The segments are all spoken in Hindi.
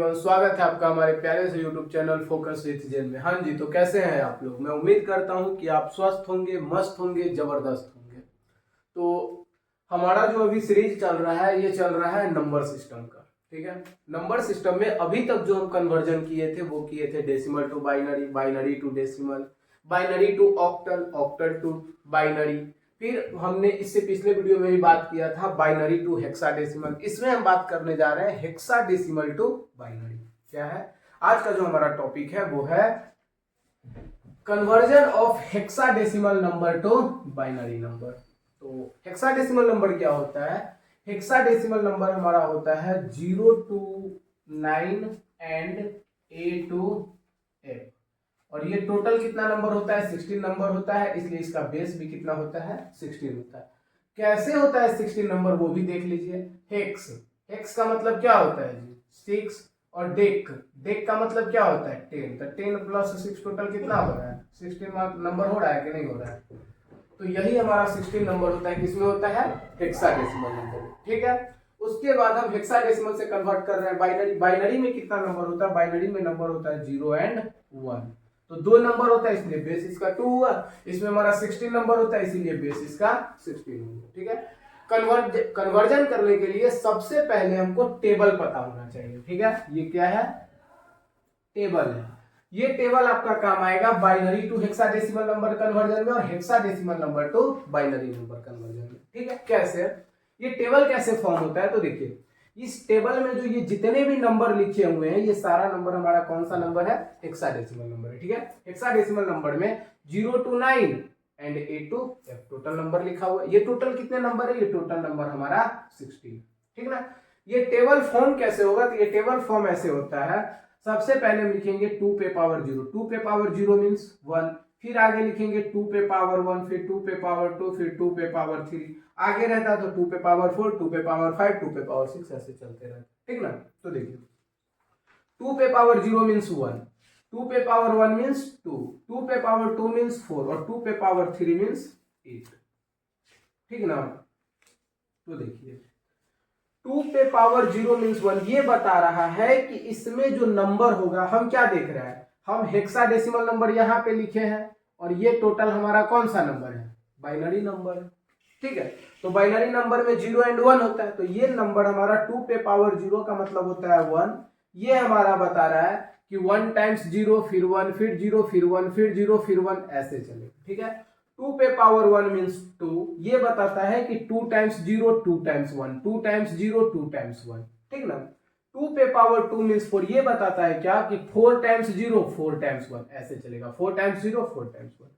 एवरीवन, स्वागत है आपका हमारे प्यारे से यूट्यूब चैनल फोकस विथ जेन में। हाँ जी, तो कैसे हैं आप लोग? मैं उम्मीद करता हूं कि आप स्वस्थ होंगे, मस्त होंगे, जबरदस्त होंगे। तो हमारा जो अभी सीरीज चल रहा है, ये चल रहा है नंबर सिस्टम का। ठीक है, नंबर सिस्टम में अभी तक जो हम कन्वर्जन किए थे वो किए थे decimal to binary, binary to decimal, binary to octal, octal to binary. फिर हमने इससे पिछले वीडियो में भी बात किया था बाइनरी टू हेक्साडेसिमल। इसमें हम बात करने जा रहे हैं हेक्साडेसिमल टू बाइनरी। क्या है आज का जो हमारा टॉपिक है वो है conversion of hexadecimal number to binary number. तो हेक्साडेसिमल नंबर क्या होता है? हेक्साडेसिमल नंबर हमारा होता है 0 to 9 and A to F, और ये टोटल कितना नंबर होता है? 16 नंबर होता है, इसलिए इसका बेस भी कितना होता है? 16 होता है। कैसे होता है 16 नंबर वो भी देख लीजिए। हेक्स, हेक्स का मतलब क्या होता है जी? 6, और डेक, डेक का मतलब क्या होता है? 10। तो 10 प्लस 6 टोटल कितना हो रहा है? 16 नंबर हो रहा है कि नहीं हो रहा है? तो यही हमारा 16 नंबर होता है। किसमें होता है? Hexadecimal number. ठीक है, उसके बाद हम हेक्साडेसिमल से कन्वर्ट कर रहे हैं बाइनरी। बाइनरी में कितना नंबर होता है? बाइनरी में नंबर होता है 0 एंड 1। तो दो नंबर होता है, इसलिए बेस इसका 2 हुआ। इसमें हमारा 16 नंबर होता है, इसीलिए बेस इसका 16 हुआ। ठीक है, कन्वर्जन करने के लिए सबसे पहले हमको टेबल पता होना चाहिए। ठीक है, ये क्या है? टेबल है। ये टेबल आपका काम आएगा binary to hexadecimal number conversion में और hexadecimal number to binary number conversion में। ठीक है, कैसे ये टेबल कैसे फॉर्म होता है? तो देखिए, इस टेबल में जो ये जितने भी नंबर लिखे हुए हैं, ये सारा नंबर हमारा कौन सा नंबर है? हेक्साडेसिमल नंबर है। ठीक है, हेक्साडेसिमल नंबर में 0 to 9 and A to F total number लिखा हुआ है। ये टोटल कितने नंबर है? ये टोटल नंबर हमारा 16। ठीक ना? ये टेबल फॉर्म कैसे होगा? तो ये टेबल फॉर्म ऐसे होता है। सबसे पहले हम लिखेंगे 2 पे पावर 0। 2 पे पावर 0 मीन्स 1। फिर आगे लिखेंगे 2 पे पावर 1, फिर 2 पे पावर 2, फिर 2 पे पावर 3। आगे रहता तो 2 पे पावर 4, 2 पे पावर 5, 2 पे पावर 6, ऐसे चलते रहते। ठीक ना? तो देखिए, 2 पे पावर 0 मीन्स 1, 2 पे पावर 1 मीन्स 2, 2 पे पावर 2 मीन्स 4, और 2 पे पावर 3 मीन्स 8। ठीक ना? तो देखिए, 2 पे पावर 0 मीन्स 1 ये बता रहा है कि इसमें जो नंबर होगा, हम क्या देख रहे हैं? हम हेक्साडेसिमल नंबर यहाँ पे लिखे हैं, और ये टोटल हमारा कौन सा नंबर है? Binary number. ठीक है, तो बाइनरी नंबर में 0 एंड 1 होता है, तो ये नंबर हमारा 2 पे पावर 0 का मतलब होता है 1। ये हमारा बता रहा है कि 1 टाइम्स 0, फिर 1, फिर 0, फिर 1, फिर 0, फिर 1, ऐसे चलेगा। ठीक है, 2 पे पावर 1 मीन्स 2। ये बताता है कि 2 टाइम्स 0, 2 टाइम्स 1, 2 टाइम्स 0, 2 टाइम्स 1। ठीक ना? 2 पे पावर 2 मीन्स 4। ये बताता है क्या? कि 4 टाइम्स 0, 4 टाइम्स 1, ऐसे चलेगा। 4 टाइम्स 0, 4 टाइम्स 1।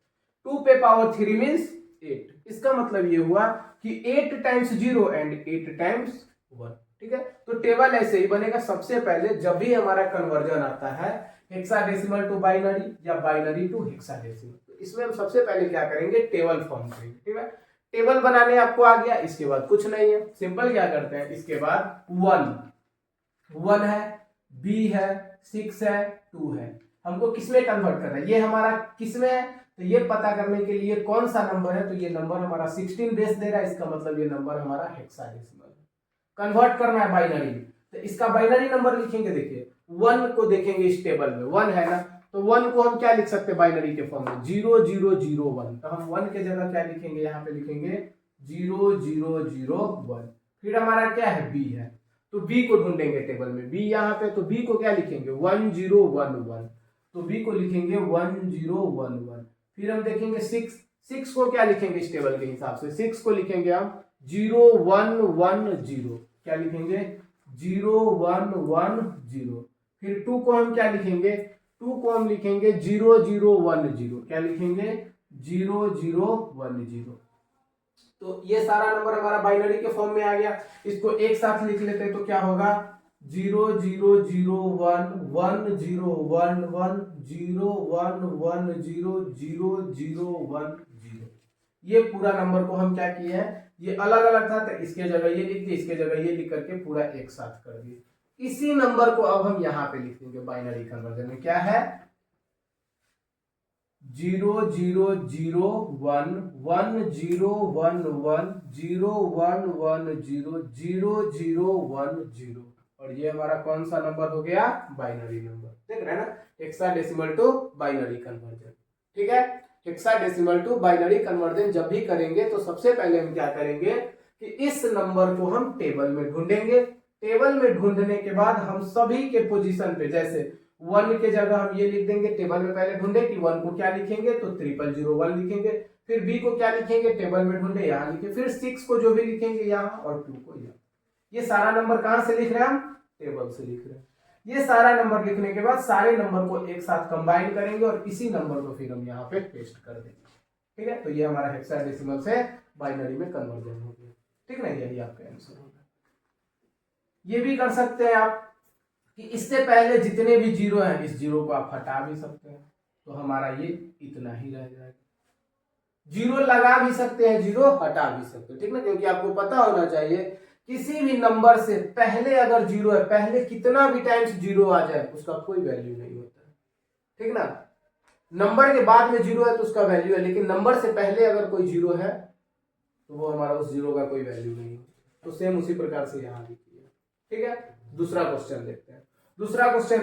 2 पे पावर 3 मीन्स 8। इसका मतलब ये हुआ कि 8 टाइम्स 0 एंड 8 टाइम्स 1। ठीक है, तो टेबल ऐसे ही बनेगा। सबसे पहले जब भी हमारा कन्वर्जन आता है हेक्साडेसिमल टू बाइनरी या बाइनरी टू हेक्साडेसिमल, तो इसमें हम सबसे पहले क्या करेंगे? टेबल फॉर्म करेंगे। ठीक है, टेबल बनाने आपको आ गया, इसके बाद कुछ नहीं है, सिंपल क्या करते हैं? इसके बाद 1 है, बी है, 6 है, 2 है। हमको किसमें कन्वर्ट करना है? ये हमारा किसमें है? तो ये पता करने के लिए कौन सा नंबर है, तो ये नंबर हमारा 16 बेस दे रहा है, इसका मतलब ये नंबर हमारा हेक्साडेसिमल है। कन्वर्ट करना है बाइनरी, तो इसका बाइनरी नंबर लिखेंगे। देखिए, 1 को देखेंगे इस टेबल में, 1 है ना, तो 1 को हम क्या लिख सकते हैं बाइनरी के फॉर्म में? 0 0 0 1। तो हम 1 के जगह क्या लिखेंगे? यहाँ पे लिखेंगे 0 0 0 1। फिर हमारा क्या है? बी है, तो बी को ढूंढेंगे टेबल में। बी यहाँ पे, तो बी को क्या लिखेंगे? 1 0 1 1। तो बी को लिखेंगे 1 0 1 1। फिर हम देखेंगे 6, 6 को क्या लिखेंगे इस टेबल के हिसाब से? 6 को लिखेंगे हम 0 1 1 0। क्या लिखेंगे? 0 1 1 0। फिर 2 को हम क्या लिखेंगे? 2 को हम लिखेंगे 0 0 1 0। क्या लिखेंगे? 0 0 1 0। तो ये सारा नंबर हमारा बाइनरी के फॉर्म में आ गया। इसको एक साथ लिख लेते हैं तो क्या होगा? 0 0 0 1 1 0 1 1 0 1 1 0 0 0 1 0। ये पूरा नंबर को हम क्या किए हैं? ये अलग अलग था, तो इसके जगह ये लिख दिए, इसके जगह ये लिख करके पूरा एक साथ कर दिए। इसी नंबर को अब हम यहाँ पे लिख देंगे बाइनरी कन्वर्जन में। क्या है? 0 0 0 1 1 0 1 1 0 1 1 0 0 0 1 0। और ये हमारा कौन सा नंबर हो गया, बाइनरी नंबर। देख रहे हैं ना, हेक्साडेसिमल टू बाइनरी कन्वर्जन। ठीक है, हेक्साडेसिमल टू बाइनरी कन्वर्जन जब भी करेंगे तो सबसे पहले हम क्या करेंगे कि इस नंबर को हम टेबल में ढूंढेंगे। टेबल में ढूंढने के बाद हम सभी के पोजीशन पे, जैसे 1 के जगह हम ये लिख देंगे, टेबल में पहले ढूंढे कि 1 को क्या लिखेंगे तो 0001 लिखेंगे, फिर बी को क्या लिखेंगे, टेबल में ढूंढे यहाँ लिखे, फिर 6 को जो भी लिखेंगे यहाँ, और 2 को यहाँ। ये सारा नंबर कहां से लिख रहे हैं हम, टेबल से लिख रहे हैं। ये सारा नंबर लिखने के बाद सारे नंबर को एक साथ कंबाइन करेंगे और इसी नंबर को फिर हम यहाँ पे पेस्ट कर देंगे। ठीक है, तो ये हमारा हेक्साडेसिमल से बाइनरी में कन्वर्जन हो गया। ठीक है, यही आपका आंसर होगा। ये भी कर सकते हैं आप कि इससे पहले जितने भी जीरो हैं इस जीरो को आप हटा भी सकते हैं, तो हमारा ये इतना ही रह जाएगा। जीरो लगा भी सकते हैं, जीरो हटा भी सकते हैं। ठीक ना, क्योंकि आपको पता होना चाहिए किसी भी नंबर से पहले अगर जीरो है, पहले कितना भी टाइम्स जीरो आ जाए उसका कोई वैल्यू नहीं होता है। ठीक ना, नंबर के बाद में जीरो है तो उसका वैल्यू है, लेकिन नंबर से पहले अगर कोई जीरो है तो वो हमारा उस जीरो का कोई वैल्यू नहीं होता। तो सेम उसी प्रकार से यहाँ लिखिए। ठीक है, दूसरा क्वेश्चन देखते हैं। दूसरा क्वेश्चन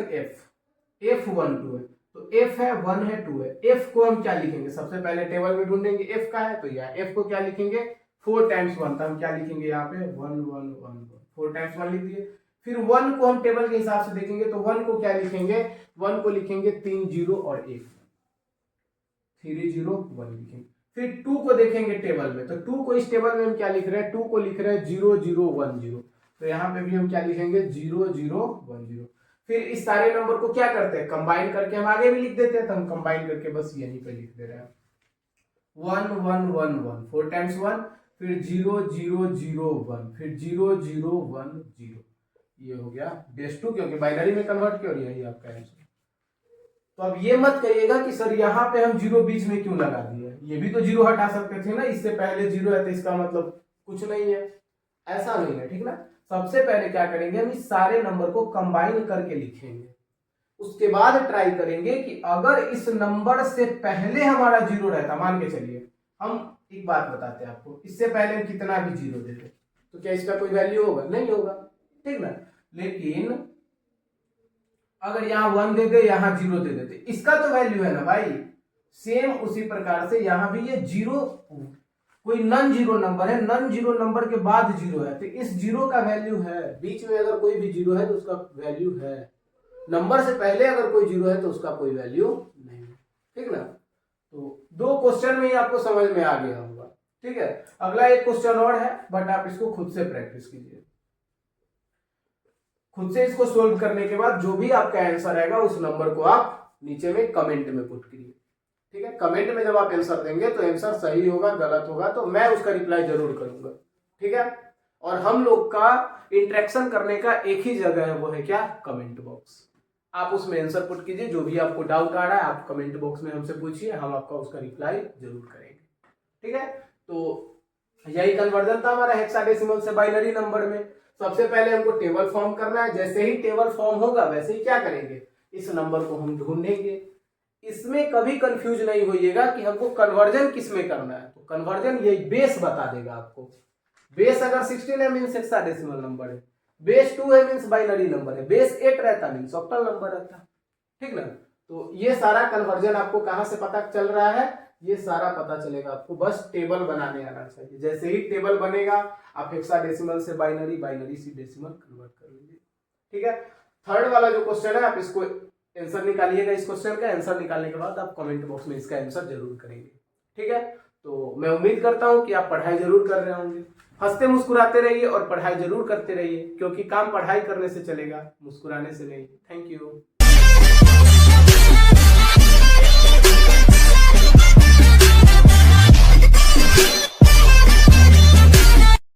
F 1 2 है, तो F है 1 है 2 है। F को हम क्या लिखेंगे, सबसे पहले टेबल में ढूंढेंगे F का है, तो यहाँ F को क्या लिखेंगे 4 टाइम्स 1, तो हम क्या लिखेंगे यहाँ पे 1 1 1 1, 4 टाइम्स 1 लिख दिए। फिर 1 को हम टेबल के हिसाब से देखेंगे तो 1 को क्या लिखेंगे, 1 को लिखेंगे 3 0 और 1, 3 0 1 लिखेंगे। फिर 2 को देखेंगे टेबल में, तो 2 को इस टेबल में हम क्या लिख रहे हैं, 2 को लिख रहे हैं 0 0 1 0, तो यहाँ पे भी हम क्या लिखेंगे 0 0 1 0। फिर इस सारे नंबर को क्या करते हैं, कंबाइन करके हम आगे भी लिख देते हैं, तो हम कंबाइन करके बस यहीं पे लिख दे रहे हैं 1 1 1 1, 4 टाइम्स 1, फिर 0 0 0 1, फिर 0 0 1 0। ये हो गया बेस 2, क्योंकि बाइनरी में कन्वर्ट किया, और यही आपका आंसर। तो अब ये मत कहिएगा कि सर यहाँ पे हम जीरो बीच में क्यों लगा दिए, ये भी तो जीरो हटा सकते थे ना, इससे पहले जीरो है तो इसका मतलब कुछ नहीं है, ऐसा नहीं है। ठीक ना, सबसे पहले क्या करेंगे, हम इस सारे नंबर को कंबाइन करके लिखेंगे, उसके बाद ट्राई करेंगे कि अगर इस नंबर से पहले हमारा जीरो रहता, मान के चलिए, हम एक बात बताते हैं आपको, इससे पहले हम कितना भी जीरो देते तो क्या इसका कोई वैल्यू होगा, नहीं होगा। ठीक ना, लेकिन अगर यहाँ 1 दे दे, यहाँ 0 दे देते, इसका तो वैल्यू है ना भाई। सेम उसी प्रकार से यहाँ भी ये जीरो कोई नॉन जीरो नंबर है, नॉन जीरो नंबर के बाद जीरो है, तो इस जीरो का वैल्यू है, बीच में अगर कोई भी जीरो है तो उसका वैल्यू है, नंबर से पहले अगर कोई जीरो है तो उसका कोई वैल्यू नहीं। ठीक ना, तो 2 क्वेश्चन में ही आपको समझ में आ गया होगा। ठीक है, अगला एक क्वेश्चन और है, बट आप इसको खुद से प्रैक्टिस कीजिए। खुद से इसको सोल्व करने के बाद जो भी आपका आंसर आएगा उस नंबर को आप नीचे में कमेंट में पुट कीजिए। ठीक है, कमेंट में जब आप आंसर देंगे तो आंसर सही होगा गलत होगा तो मैं उसका रिप्लाई जरूर करूंगा। ठीक है, और हम लोग का इंटरेक्शन करने का एक ही जगह है, वो है क्या, कमेंट बॉक्स। आप उसमें आंसर पुट कीजिए, जो भी आपको डाउट आ रहा है आप कमेंट बॉक्स में हमसे पूछिए, हम आपका उसका रिप्लाई जरूर करेंगे। ठीक है, तो यही कन्वर्जन था हमारा हेक्साडेसिमल से बाइनरी नंबर में। सबसे पहले हमको टेबल फॉर्म करना है, जैसे ही टेबल फॉर्म होगा वैसे ही क्या करेंगे, इस नंबर को हम ढूंढेंगे। इसमें कभी कंफ्यूज नहीं होइएगा कि हमको कन्वर्जन किस में करना है, तो कन्वर्जन यही बेस बता देगा आपको। बेस अगर 16 है मीन्स हेक्साडेसिमल नंबर है, बेस 2 है मीन्स बाइनरी नंबर है, बेस 8 रहता मीन्स ऑक्टल नंबर रहता। ठीक ना, तो ये सारा कन्वर्जन आपको कहां से पता चल रहा है, ये सारा पता चलेगा आपको, बस टेबल बनाने आना चाहिए। जैसे ही टेबल बनेगा आप हेक्साडेसिमल से बाइनरी, बाइनरी से डेसिमल कन्वर्ट कर लीजिए। ठीक है, थर्ड वाला जो क्वेश्चन है आप इसको आंसर निकालिएगा, इस क्वेश्चन का आंसर निकालने के बाद आप कमेंट बॉक्स में इसका आंसर जरूर करेंगे। ठीक है, तो मैं उम्मीद करता हूं कि आप पढ़ाई जरूर कर रहे होंगे, हंसते मुस्कुराते रहिए और पढ़ाई जरूर करते रहिए, क्योंकि काम पढ़ाई करने से चलेगा, मुस्कुराने से नहीं। Thank you.